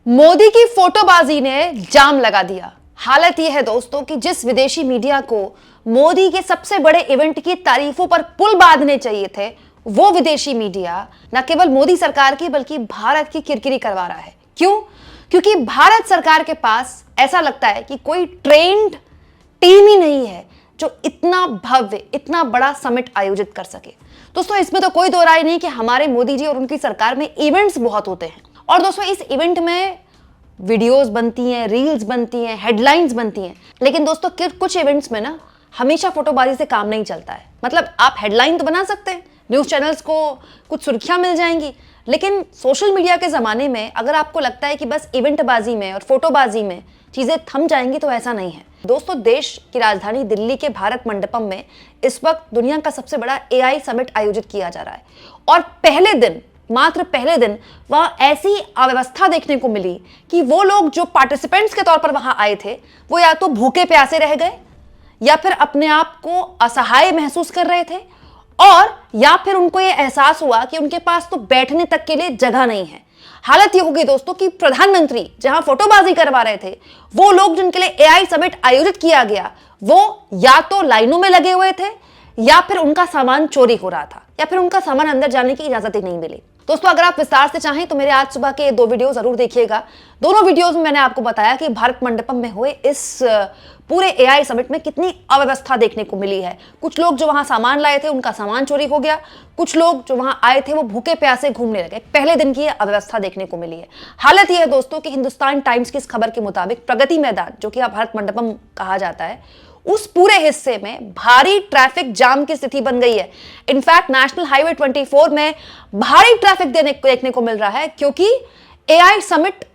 मोदी की फोटोबाजी ने जाम लगा दिया। हालत यह है दोस्तों कि जिस विदेशी मीडिया को मोदी के सबसे बड़े इवेंट की तारीफों पर पुल बांधने चाहिए थे, वो विदेशी मीडिया न केवल मोदी सरकार की बल्कि भारत की किरकिरी करवा रहा है। क्यों? क्योंकि भारत सरकार के पास ऐसा लगता है कि कोई ट्रेंड टीम ही नहीं है जो इतना भव्य, इतना बड़ा समिट आयोजित कर सके। दोस्तों, इसमें तो कोई दो राय नहीं कि हमारे मोदी जी और उनकी सरकार में इवेंट्स बहुत होते हैं। और दोस्तों, इस इवेंट में वीडियोस बनती हैं, रील्स बनती हैं, हेडलाइंस बनती हैं। लेकिन दोस्तों, कुछ इवेंट्स में ना हमेशा फोटोबाजी से काम नहीं चलता है। मतलब आप हेडलाइन तो बना सकते हैं, न्यूज़ चैनल्स को कुछ सुर्खियां मिल जाएंगी, लेकिन सोशल मीडिया के ज़माने में अगर आपको लगता है कि बस इवेंटबाजी में और फोटोबाजी में चीज़ें थम जाएंगी, तो ऐसा नहीं है। दोस्तों, देश की राजधानी दिल्ली के भारत मंडपम में इस वक्त दुनिया का सबसे बड़ा AI समिट आयोजित किया जा रहा है। और पहले दिन, मात्र पहले दिन, वहां ऐसी अव्यवस्था देखने को मिली कि वो लोग जो पार्टिसिपेंट्स के तौर पर वहां आए थे, वो या तो भूखे प्यासे रह गए, या फिर अपने आप को असहाय महसूस कर रहे थे, और या फिर उनको ये एहसास हुआ कि उनके पास तो बैठने तक के लिए जगह नहीं है। हालत ये हो गई दोस्तों कि प्रधानमंत्री जहां फोटोबाजी करवा रहे थे, वो लोग जिनके लिए AI समिट आयोजित किया गया, वो या तो लाइनों में लगे हुए थे, या फिर उनका सामान चोरी हो रहा था, या फिर उनका सामान अंदर जाने की इजाजत ही नहीं मिली। दोस्तों, अगर आप विस्तार से चाहें तो मेरे आज सुबह के 2 वीडियो जरूर देखिएगा। दोनों वीडियोस में मैंने आपको बताया कि भारत मंडपम में हुए इस पूरे AI समिट में कितनी अव्यवस्था देखने को मिली है। कुछ लोग जो वहां सामान लाए थे, उनका सामान चोरी हो गया। कुछ लोग जो वहां आए थे, वो भूखे प्यासे घूमने लगे। पहले दिन की अव्यवस्था देखने को मिली है। हालत यह है दोस्तों कि हिंदुस्तान टाइम्स की इस खबर के मुताबिक प्रगति मैदान, जो कि भारत मंडपम कहा जाता है, उस पूरे हिस्से में भारी ट्रैफिक जाम की स्थिति बन गई है। इनफैक्ट नेशनल हाईवे 24 में भारी ट्रैफिक देखने को मिल रहा है, क्योंकि AI समिट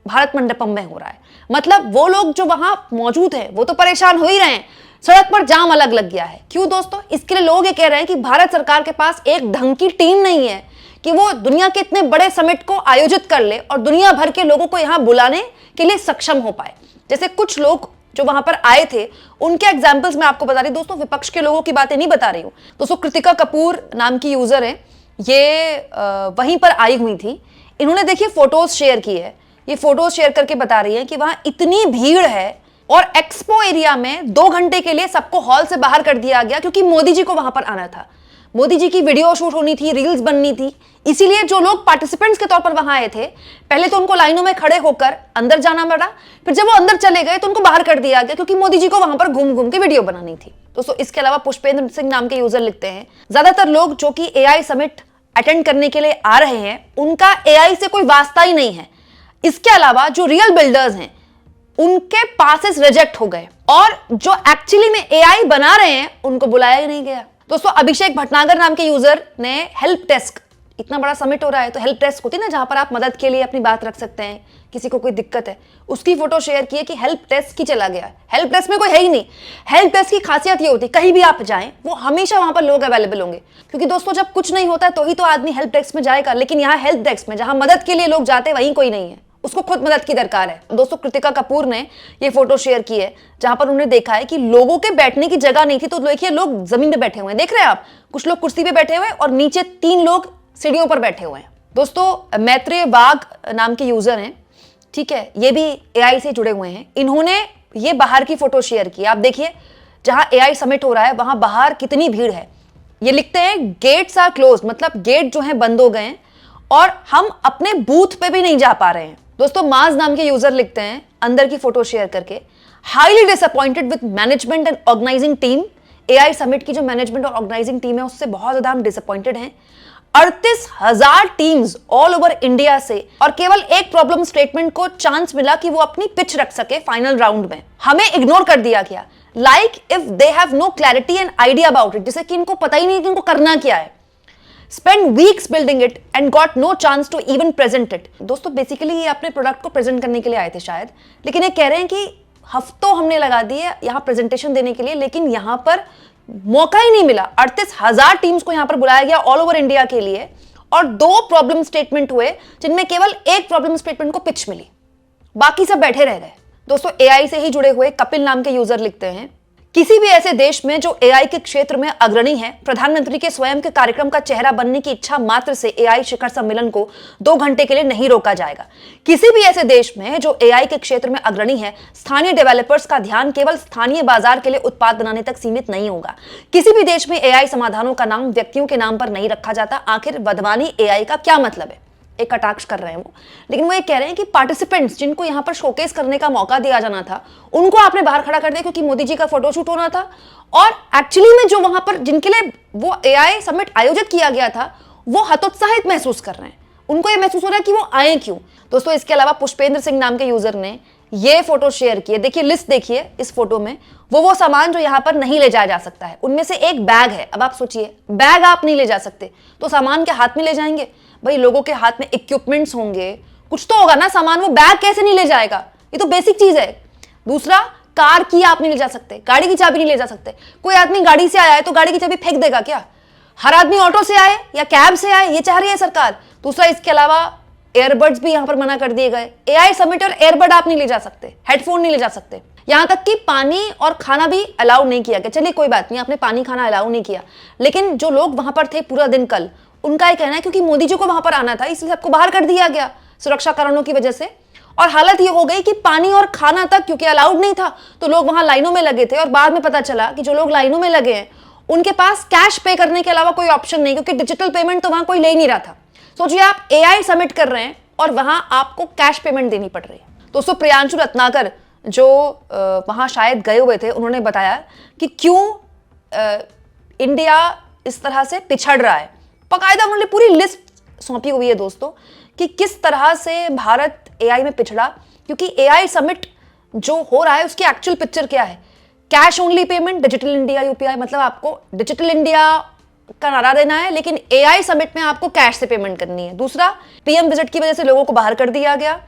भारत मंडपम में हो रहा है। मतलब वो लोग जो वहां मौजूद हैं, वो तो परेशान हो ही रहे हैं, सड़क पर जाम अलग लग गया है। क्यों दोस्तों? इसके लिए लोग ये कह रहे हैं कि भारत सरकार के पास एक ढंग की टीम नहीं है कि वो दुनिया के इतने बड़े समिट को आयोजित कर ले और दुनिया भर के लोगों को यहां बुलाने के लिए सक्षम हो पाए। जैसे कुछ लोग जो वहां पर आए थे, उनके एग्जाम्पल्स मैं आपको बता रही हूं दोस्तों, विपक्ष के लोगों की बातें नहीं बता रही हूं। दोस्तों, कृतिका कपूर नाम की यूजर है, ये वहीं पर आई हुई थी। इन्होंने देखिए फोटोज शेयर की है। ये फोटोज शेयर करके बता रही है कि वहां इतनी भीड़ है, और एक्सपो एरिया में 2 घंटे के लिए सबको हॉल से बाहर कर दिया गया, क्योंकि मोदी जी को वहां पर आना था। मोदी जी की वीडियो शूट होनी थी, रील्स बननी थी। इसीलिए जो लोग पार्टिसिपेंट्स के तौर पर वहां आए थे, पहले तो उनको लाइनों में खड़े होकर अंदर जाना पड़ा, फिर जब वो अंदर चले गए तो उनको बाहर कर दिया गया, क्योंकि मोदी जी को वहां पर घूम घूम के वीडियो बनानी थी। दोस्तों, इसके अलावा पुष्पेंद्र सिंह नाम के यूजर लिखते हैं, ज्यादातर लोग जो कि AI समिट अटेंड करने के लिए आ रहे हैं, उनका AI से कोई वास्ता ही नहीं है। इसके अलावा जो रियल बिल्डर्स हैं, उनके पासेस रिजेक्ट हो गए, और जो एक्चुअली में AI बना रहे हैं, उनको बुलाया ही नहीं गया। दोस्तों, अभिषेक भटनागर नाम के यूजर ने हेल्प डेस्क, इतना बड़ा समिट हो रहा है तो हेल्प डेस्क होती है ना, जहां पर आप मदद के लिए अपनी बात रख सकते हैं, किसी को कोई दिक्कत है, उसकी फोटो शेयर की है कि हेल्प डेस्क की चला गया। हेल्प डेस्क में कोई है ही नहीं। हेल्प डेस्क की खासियत ये होती है, कहीं भी आप जाएं, वो हमेशा वहां पर लोग अवेलेबल होंगे, क्योंकि दोस्तों जब कुछ नहीं होता है तो ही तो आदमी हेल्प डेस्क में जाएगा। लेकिन यहाँ हेल्प डेस्क में जहां मदद के लिए लोग जाते हैं, वहीं कोई नहीं है, उसको खुद मदद की दरकार है। दोस्तों, कृतिका कपूर ने ये फोटो शेयर की है, जहां पर उन्होंने देखा है कि लोगों के बैठने की जगह नहीं थी। तो देखिए, लोग जमीन पे बैठे हुए हैं, देख रहे हैं आप, कुछ लोग कुर्सी पे बैठे हुए हैं, और नीचे 3 लोग सीढ़ियों पर बैठे हुए हैं। दोस्तों, मैत्रेय बाग नाम के यूजर हैं, ठीक है, ये भी AI से जुड़े हुए हैं। इन्होंने ये बाहर की फोटो शेयर की। आप देखिए, जहां AI समिट हो रहा है, वहां बाहर कितनी भीड़ है। ये लिखते हैं, गेट्स आर क्लोज, मतलब गेट जो है बंद हो गए हैं, और हम अपने बूथ पे भी नहीं जा पा रहे हैं। दोस्तों, माज नाम के यूजर लिखते हैं अंदर की फोटो शेयर करके, highly disappointed with management and organizing team. AI summit की जो मैनेजमेंट और ऑर्गेनाइजिंग टीम है, उससे बहुत ज्यादा हम डिसअपॉइंटेड हैं। 38,000 टीम्स ऑल ओवर इंडिया से, और केवल एक प्रॉब्लम स्टेटमेंट को चांस मिला कि वो अपनी पिच रख सके फाइनल राउंड में, हमें इग्नोर कर दिया गया। Like if they have no clarity and idea about it, जैसे कि इनको पता ही नहीं कि इनको करना क्या है। Spend weeks building it and got no chance to even present it। दोस्तों, बेसिकली ये अपने प्रोडक्ट को प्रेजेंट करने के लिए आए थे शायद, लेकिन ये कह रहे हैं कि हफ्तों हमने लगा दिए यहाँ प्रेजेंटेशन देने के लिए, लेकिन यहाँ पर मौका ही नहीं मिला। 38,000 टीम्स को यहाँ पर बुलाया गया ऑल ओवर इंडिया के लिए, और 2 प्रॉब्लम स्टेटमेंट हुए, जिनमें केवल एक प्रॉब्लम स्टेटमेंट को पिच मिली, बाकी सब बैठे रह गए। दोस्तों, AI से ही जुड़े हुए कपिल नाम के यूजर लिखते हैं किसी भी ऐसे देश में जो एआई के क्षेत्र में अग्रणी है, प्रधानमंत्री के स्वयं के कार्यक्रम का चेहरा बनने की इच्छा मात्र से एआई शिखर सम्मेलन को 2 घंटे के लिए नहीं रोका जाएगा। किसी भी ऐसे देश में जो एआई के क्षेत्र में अग्रणी है, स्थानीय डेवलपर्स का ध्यान केवल स्थानीय बाजार के लिए उत्पाद बनाने तक सीमित नहीं होगा। किसी भी देश में एआई समाधानों का नाम व्यक्तियों के नाम पर नहीं रखा जाता। आखिर बदवानी एआई का क्या मतलब है? एक कटाक्ष कर रहे हैं वो, लेकिन वो ये कह रहे हैं कि पार्टिसिपेंट्स जिनको यहां पर शोकेस करने का मौका दिया जाना था, उनको आपने बाहर खड़ा कर दिया क्योंकि मोदी जी का फोटोशूट होना था। और एक्चुअली में जो वहां पर जिनके लिए वो एआई समिट आयोजित किया गया था, वो हतोत्साहित महसूस कर रहे हैं। उनको ये महसूस हो रहा है कि वो आए क्यों। दोस्तों, इसके अलावा पुष्पेंद्र सिंह नाम के यूजर ने ये फोटो शेयर किए। देखिए लिस्ट, देखिए इस फोटो में वो सामान जो यहाँ पर नहीं ले जाया जा सकता है, उनमें से एक बैग है। अब आप सोचिए, बैग आप नहीं ले जा सकते तो सामान के हाथ में ले जाएंगे? भाई लोगों के हाथ में इक्विपमेंट्स होंगे, कुछ तो होगा ना सामान, वो बैग कैसे नहीं ले जाएगा? ये तो बेसिक चीज है। दूसरा, कार की आप नहीं ले जा सकते, गाड़ी की चाबी नहीं ले जा सकते। कोई आदमी गाड़ी से आया है तो गाड़ी की चाबी फेंक देगा क्या? हर आदमी ऑटो से आए या कैब से आए, ये चाह रही है सरकार। दूसरा, इसके अलावा एयरबड्स भी यहां पर मना कर दिए गए। एआई समिट और एयरबड आप नहीं ले जा सकते, हेडफोन नहीं ले जा सकते, यहां तक कि पानी और खाना भी अलाउ नहीं किया गया। चलिए कोई बात नहीं, आपने पानी खाना अलाउ नहीं किया, लेकिन जो लोग वहां पर थे पूरा दिन कल, उनका ये कहना है क्योंकि मोदी जी को वहां पर आना था इसलिए सबको बाहर कर दिया गया सुरक्षा कारणों की वजह से। और हालत ये हो गई कि पानी और खाना तक क्योंकि अलाउड नहीं था तो लोग वहां लाइनों में लगे थे। और बाद में पता चला कि जो लोग लाइनों में लगे हैं उनके पास कैश पे करने के अलावा कोई ऑप्शन नहीं, क्योंकि डिजिटल पेमेंट तो वहां कोई ले ही नहीं रहा था। सोचिए आप एआई समिट कर रहे हैं और वहां आपको कैश पेमेंट देनी पड़ रही है। दोस्तों, प्रियांशु रत्नाकर जो वहां शायद गए हुए थे, उन्होंने बताया कि क्यों इंडिया इस तरह से पिछड़ रहा है। बाकायदा उन्होंने पूरी लिस्ट सौंपी हुई है दोस्तों कि किस तरह से भारत एआई में पिछड़ा। क्योंकि एआई समिट जो हो रहा है उसकी एक्चुअल पिक्चर क्या है? Cash only payment, digital India UPI, मतलब आपको डिजिटल इंडिया का नारा देना है, लेकिन एआई समिट में आपको कैश से पेमेंट करनी है। दूसरा, पीएम विजिट की वजह से लोगों को बाहर कर दिया गया।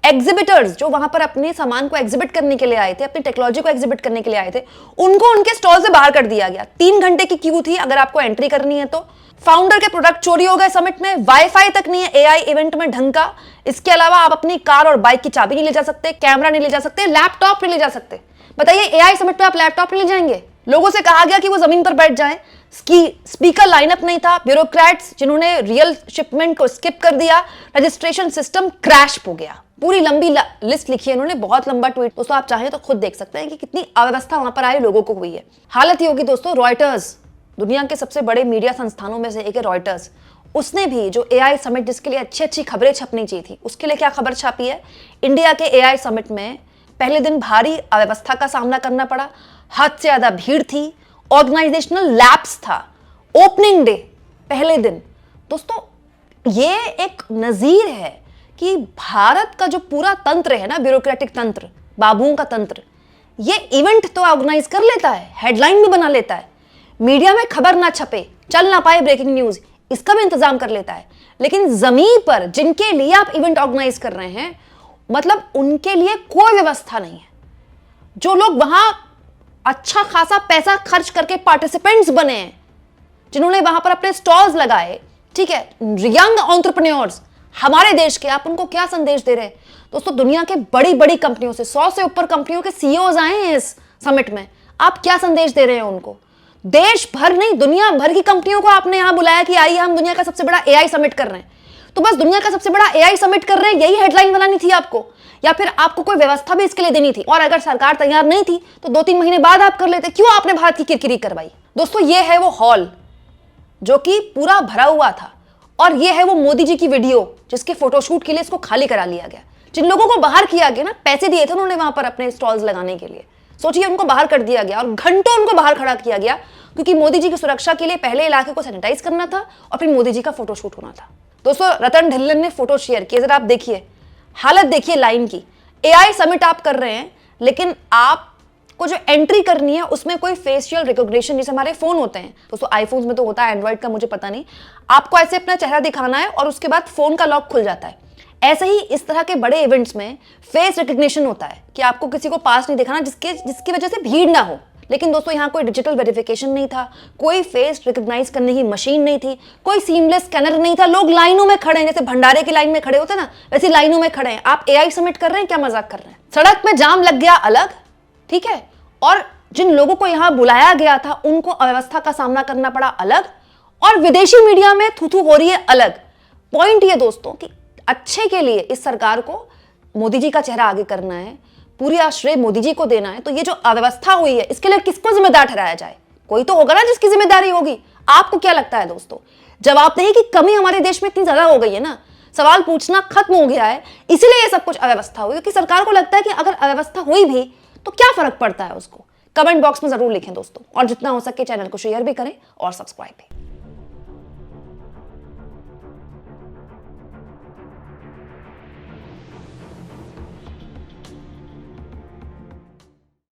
एग्जिबिटर्स जो वहां पर अपने सामान को एग्जिबिट करने के लिए आए थे, अपनी टेक्नोलॉजी को एग्जिबिट करने के लिए आए थे, उनको उनके स्टॉल से बाहर कर दिया गया। 3 घंटे की क्यू थी अगर आपको एंट्री करनी है तो। फाउंडर के प्रोडक्ट चोरी हो गए समिट में, वाईफाई तक नहीं है एआई इवेंट में ढंग का। इसके अलावा आप अपनी कार और बाइक की चाबी नहीं ले जा सकते, कैमरा नहीं ले जा सकते, लैपटॉप नहीं ले जा सकते। बताइए एआई समिट में आप लैपटॉप नहीं ले जाएंगे? लोगों से कहा गया कि वो जमीन पर बैठ जाएं। स्पीकर लाइनअप नहीं था, ब्यूरोक्रेट्स जिन्होंने रियल शिपमेंट को स्किप कर दिया, रजिस्ट्रेशन सिस्टम क्रैश हो गया। पूरी लंबी लिस्ट लिखी है उन्होंने, बहुत लंबा ट्वीट। दोस्तों आप चाहें तो खुद देख सकते हैं कि कितनी अव्यवस्था वहां पर आए लोगों को हुई है। हालत ये होगी दोस्तों, रॉयटर्स दुनिया के सबसे बड़े मीडिया संस्थानों में से एक है रॉयटर्स, उसने भी जो एआई समिट जिसके लिए अच्छी अच्छी खबरें छपनी चाहिए थी, उसके लिए क्या खबर छापी है? इंडिया के एआई समिट में पहले दिन भारी अव्यवस्था का सामना करना पड़ा, हद से ज्यादा भीड़ थी, ऑर्गेनाइजेशनल लैप्स था, ओपनिंग डे पहले दिन। दोस्तों ये एक नजीर है कि भारत का जो पूरा तंत्र है ना, ब्यूरोक्रेटिक तंत्र, बाबुओं का तंत्र, ये इवेंट तो ऑर्गेनाइज कर लेता है, हेडलाइन भी बना लेता है, मीडिया में खबर ना छपे, चल ना पाए ब्रेकिंग न्यूज, इसका भी इंतजाम कर लेता है, लेकिन जमीन पर जिनके लिए आप इवेंट ऑर्गेनाइज कर रहे हैं, मतलब उनके लिए कोई व्यवस्था नहीं है। जो लोग वहां अच्छा खासा पैसा खर्च करके पार्टिसिपेंट्स बने हैं, जिन्होंने वहां पर अपने स्टॉल्स लगाए, ठीक है, यंग एंटरप्रेन्योर्स हमारे देश के, आप उनको क्या संदेश दे रहे हैं? दोस्तों दुनिया के बड़ी बड़ी कंपनियों से, 100 से ऊपर कंपनियों के सीईओज आए हैं इस समिट में, आप क्या संदेश दे रहे हैं उनको? देश भर नहीं, दुनिया भर की कंपनियों को आपने यहां बुलाया कि आइए हम दुनिया का सबसे बड़ा एआई समिट कर रहे हैं। तो बस दुनिया का सबसे बड़ा एआई समिट कर रहे हैं, यही हेडलाइन बनानी थी आपको, या फिर आपको कोई व्यवस्था भी इसके लिए देनी थी? और अगर सरकार तैयार नहीं थी तो 2-3 महीने बाद आप कर लेते, क्यों आपने भारत की किरकिरी करवाई? दोस्तों ये है वो हॉल जो कि पूरा भरा हुआ था, और ये है वो मोदी जी की वीडियो जिसके फोटोशूट के लिए इसको खाली करा लिया गया। जिन लोगों को बाहर किया गया ना, पैसे दिए थे उन्होंने वहां पर अपने स्टॉल्स लगाने के लिए, सोचिए उनको बाहर कर दिया गया और घंटों उनको बाहर खड़ा किया गया, क्योंकि मोदी जी की सुरक्षा के लिए पहले इलाके को सैनिटाइज करना था और फिर मोदी जी का फोटोशूट होना था। दोस्तों रतन ढिल्लन ने फोटो शेयर किए, जरा आप देखिए, हालत देखिए लाइन की। एआई समिट आप कर रहे हैं, लेकिन आपको जो एंट्री करनी है उसमें कोई फेशियल रिकॉग्निशन, जैसे हमारे फोन होते हैं दोस्तों, आईफोन्स में तो होता है, एंड्रॉइड का मुझे पता नहीं, आपको ऐसे अपना चेहरा दिखाना है और उसके बाद फोन का लॉक खुल जाता है। ऐसे ही इस तरह के बड़े इवेंट्स में फेस रिकग्निशन होता है कि आपको किसी को पास नहीं दिखाना जिसकी वजह से भीड़ ना हो। लेकिन दोस्तों यहाँ कोई डिजिटल वेरिफिकेशन नहीं था, कोई फेस रिकॉग्नाइज करने की मशीन नहीं थी, कोई सीमलेस स्कैनर नहीं था। लोग लाइनों में खड़े हैं, जैसे भंडारे की लाइन में खड़े होते ना, वैसी लाइनों में खड़े हैं। आप एआई समिट कर रहे हैं, क्या मजाक कर रहे हैं? सड़क में जाम लग गया अलग, ठीक है, और जिन लोगों को यहां बुलाया गया था उनको अव्यवस्था का सामना करना पड़ा अलग, और विदेशी मीडिया में थू हो रही है अलग। पॉइंट ये दोस्तों कि अच्छे के लिए इस सरकार को मोदी जी का चेहरा आगे करना है, पूरी आश्रय मोदी जी को देना है। तो ये जो अव्यवस्था हुई है इसके लिए किसको जिम्मेदार ठहराया जाए? कोई तो होगा ना जिसकी जिम्मेदारी होगी। आपको क्या लगता है दोस्तों? जवाब नहीं कि कमी हमारे देश में इतनी ज्यादा हो गई है ना, सवाल पूछना खत्म हो गया है, इसीलिए ये सब कुछ अव्यवस्था हुई। क्योंकि सरकार को लगता है कि अगर अव्यवस्था हुई भी तो क्या फर्क पड़ता है उसको। कमेंट बॉक्स में जरूर लिखें दोस्तों, और जितना हो सके चैनल को शेयर भी करें और सब्सक्राइब भी।